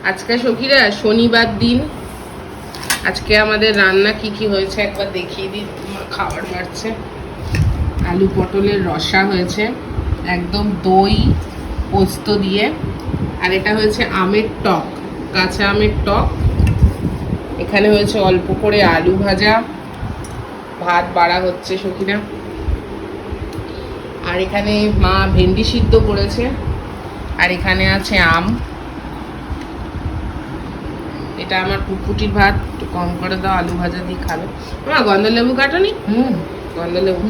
আজকে সখীরা শনিবার দিন। আজকে আমাদের রান্না কি কি হয়েছে একবার দেখিয়ে দিই। খাবার বাড়ছে, আলু পটলের রসা হয়েছে একদম দই পোস্ত দিয়ে, আর এটা হয়েছে আমের টক, কাঁচা আমের টক। এখানে হয়েছে অল্প করে আলু ভাজা, ভাত বাড়া হচ্ছে সখীরা। আর এখানে মা ভেন্ডি সিদ্ধ করেছে, আর এখানে আছে আম। এটা আমার পুটপুটির ভাত, একটু কম করে দাও, আলু ভাজা দিয়ে খাবে। মা গন্ধলেবু কাটনি? গন্ধলেবু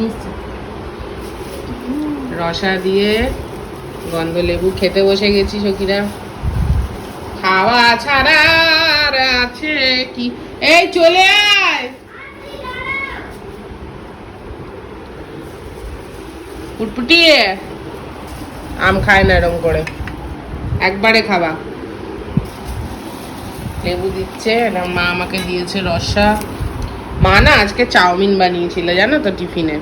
রসা দিয়ে গন্ধলেবু খেতে বসে গেছি সখীরা। খাওয়া ছাড়া আর আছে কি? এই চলে আয়, পুটপুটি আম খায় না এরম করে, একবারে খাবা। লেবু দিচ্ছে, মা আমাকে দিয়েছে রসা। মা না আজকে চাউমিন বানিয়েছিল জানো তো টিফিনে।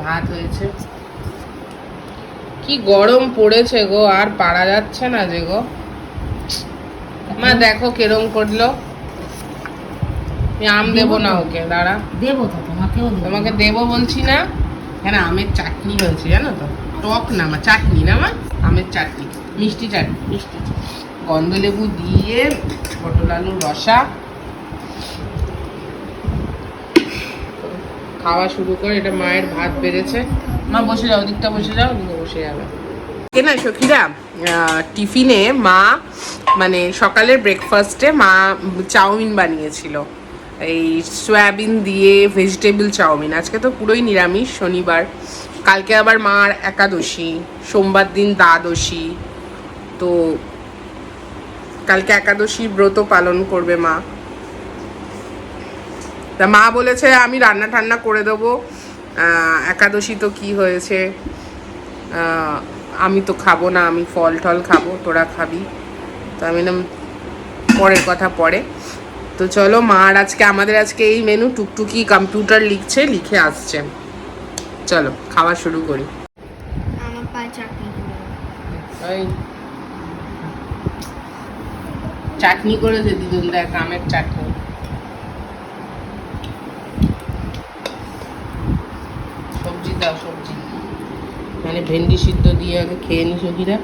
ভাত হয়েছে। কি গরম পড়েছে গো, আর পারা যাচ্ছে না যে গো। মা দেখো কেরম করলো। আম দেবো না ওকে, দাঁড়া দেবো তো তোমাকেও, তোমাকে দেবো বলছি না। হ্যাঁ আমের চাটনি হয়েছে জানো তো, টক না মা, চাটনি না মা, আমের চাটনি, মিষ্টি চাটনি, মিষ্টি গন্ধলেবু দিয়ে পটল আলুর রসা। খাওয়া শুরু করে, এটা মায়ের ভাত বেড়েছে। মা বসে যাও, দিকটা বসে যাও, ওদিকে বসে যাবে। না সখীরা, টিফিনে মা মানে সকালের ব্রেকফাস্টে মা চাউমিন বানিয়েছিল, এই সয়াবিন দিয়ে ভেজিটেবল চাউমিন। আজকে তো পুরোই নিরামিষ, শনিবার। কালকে আবার মার একাদশী, সোমবার দিন দ্বাদশী, তো কালকে একাদশী ব্রত পালন করবে মা। তা মা বলেছে আমি রান্না টান্না করে দেবো, একাদশী তো কি হয়েছে, আমি তো খাবো না, আমি ফল টল খাবো, তোরা খাবি। তো আমি না, পরের কথা পরে। তো চলো, মার আজকে আমাদের আজকে এই মেনু। টুকটুকি কম্পিউটার লিখছে, লিখে আসছে। চলো খাওয়া শুরু করি। আমার পায়ে চাটনি ওই চাটনি করেছে দিদুন, দেখ আমের চাটনি। সবজি দাও, সবজি মানে ভেন্ডি সিদ্ধ দিয়ে আগে খেয়ে নি সখীরা।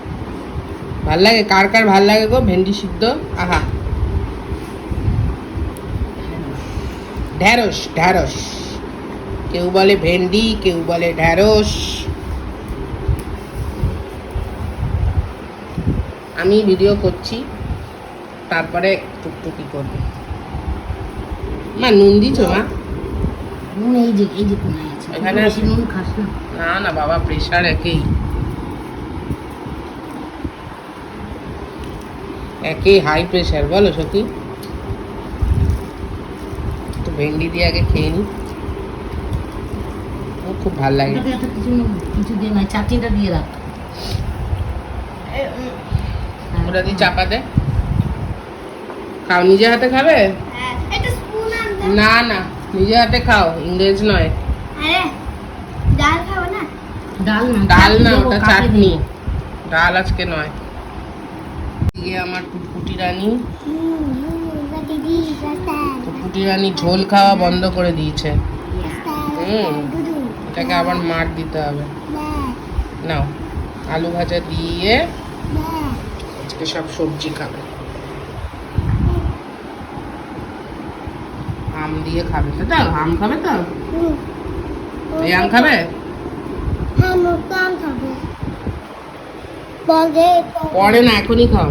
ভাল লাগে? কার কার ভাল লাগে গো ভেন্ডি সিদ্ধ? আহা, ঢ্যাঁড়স, ঢ্যাঁড়স কেউ বলে ভেন্ডি, কেউ বলে ঢ্যাঁড়স। আমি ভিডিও করছি, তারপরে টুকটুকি করবি। মা নুন দিছো মা? নুন এই যে কোনায় আছে, এখানে বেশি নুন খাস না। না না বাবা, প্রেশার একেই হাই প্রেশার। বলো সখী, তো ভেন্ডি দিয়ে আগে খেয়ে নি, খুব ভাল লাগে। এটাকে এত কিছু দিয়ে নয়, চাটনিটা দিয়ে রাখ। ওটা দিয়ে চাপা দে, খাও। নিজে হাতে খাবে? হ্যাঁ, এটা স্পুন আনতে। না না, নিজে হাতে খাও, ইংরেজ নয়। আরে ডাল খাবো না। ডাল না, ডাল না, দেবো, ওটা কাকে চাটনি, দেবো? ডাল আজকে নয়। দিয়ে আমার পুটপুটি রানী, দিদি পুটপুটি রানী ঝোল খাওয়া বন্ধ করে দিয়েছে। এটাকে আবার মার দিতে হবে। নাও, আলু ভাজা দিয়ে আজকে সব সবজি খাবে। আম দিয়ে খাবে তো? দাও, আম খাবে তো? এই আম খাবে? পরে না, এখনই খাও।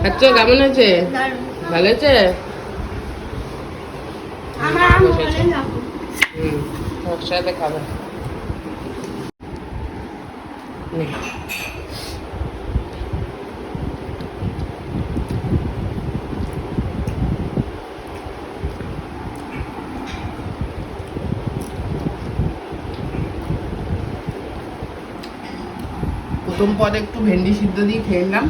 আচ্ছা কেমন আছে? ভালো আছে? বসেছে। ওর সাথে খাবে। নে। প্রথম পদে একটু ভেন্ডি সিদ্ধ দিয়ে খেয়ে নিলাম।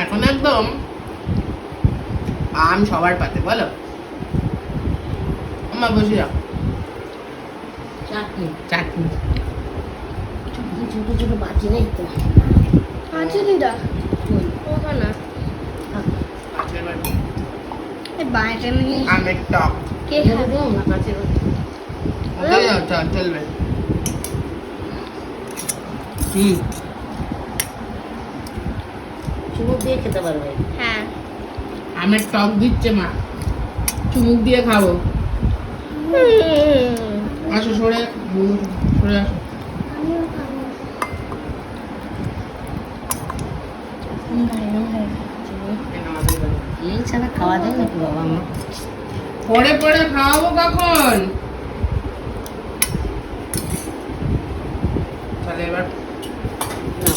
এখন একদম আম সবার পাতে। বলো, আমার বসে যাও। চাটনি চাটনি। ছোট ছোট বাটি নেই তো আছে দিদা ওই, ওখানে এই বাড়িটা নিয়ে আমের টক। কে এখানে খাবে দেবো না কাছে ওটাই আচ্ছা চলবে। চুমুক দিয়ে খেতে পারবে হ্যাঁ আমের টক দিচ্ছে মা, চুমুক দিয়ে খাবো। আসো সরে সরে আসো। আমিও খাবো এই ছাড়া খাওয়া যায় নাকি বাবা আমার পরে পরে খাওয়াবো কখন? তাহলে এবার না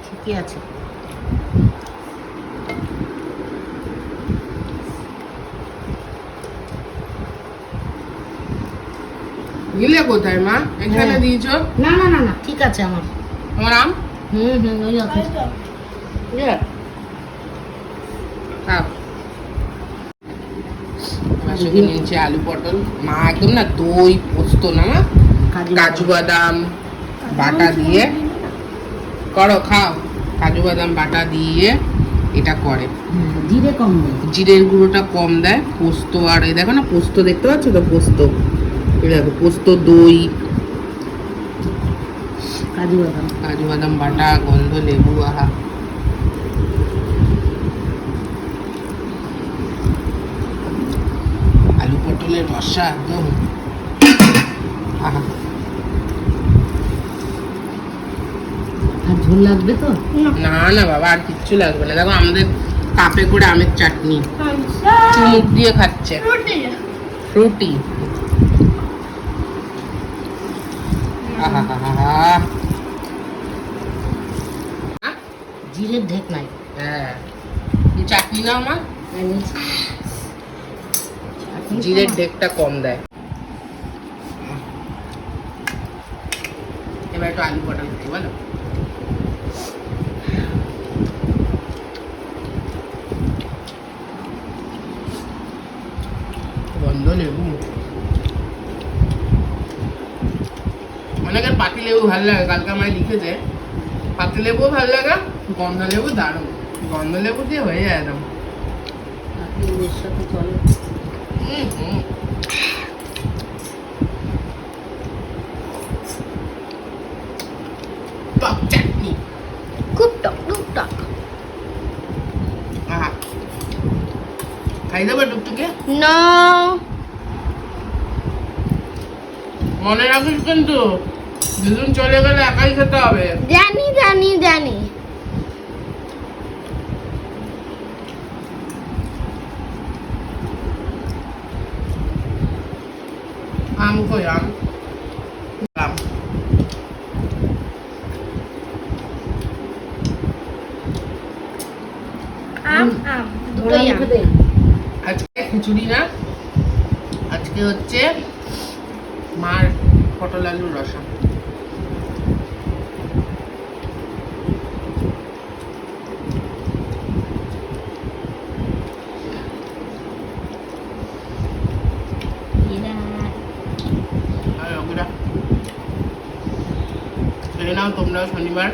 ঠিকই আছে গিলে কোথায় মা? এখানে হ্যাঁ। দিয়েছো না না না না ঠিক আছে আমার আমার আম। ওই আছে খাও। আমার সঙ্গে নিয়েছে আলু পটল। মা একদম না দই পোস্ত না মা, কাজু বাদাম বাটা দিয়ে করো, খাও। কাজু বাদাম বাটা দিয়ে এটা করে। জিরে কম নেই জিরের গুঁড়োটা কম দেয়, পোস্ত আর এই দেখো না পোস্ত দেখতে পাচ্ছ তো, পোস্ত এই দেখো পোস্ত, দই, কাজু বাদাম বাটা, গন্ধ লেবু। আহা আলু পটলের রসা একদম আহা। আর ঝোল লাগবে তো না না বাবা আর কিচ্ছু লাগবে না। দেখো আমাদের কাপে করে আমের চাটনি চুমুক দিয়ে খাচ্ছে, ফ্রুটি। আহা হা হা হা। জিরের ঢেক নাই হ্যাঁ এই চাটনি নাও মা, এনেছি। জিরের ঢেকটা কম দেয়। এবার একটু আলু পটল খাই বলো। গন্ধ লেবু, অনেকের পাতি লেবু ভালো লাগে, কালকে আমায় লিখেছে পাতি লেবুও ভালো লাগে, গন্ধ লেবু দারুণ। গন্ধ লেবু দিয়ে হয়ে যায় একদম। এর সাথে চলে হুম। টক চাটনি খুব টক খুব টক আহা। খাই দেবে টুকটুকে? না মনে রাখিস কিন্তু দুজন চলে গেলে একাই খেতে হবে। জানি জানি জানি আম কই আম? আম। আম আম দুটোই আম আজকে খিচুড়ি না, আজকে হচ্ছে মার পটল আলুর রসা। আর ওগুলা খেয়ে নাও তোমরাও শনিবার।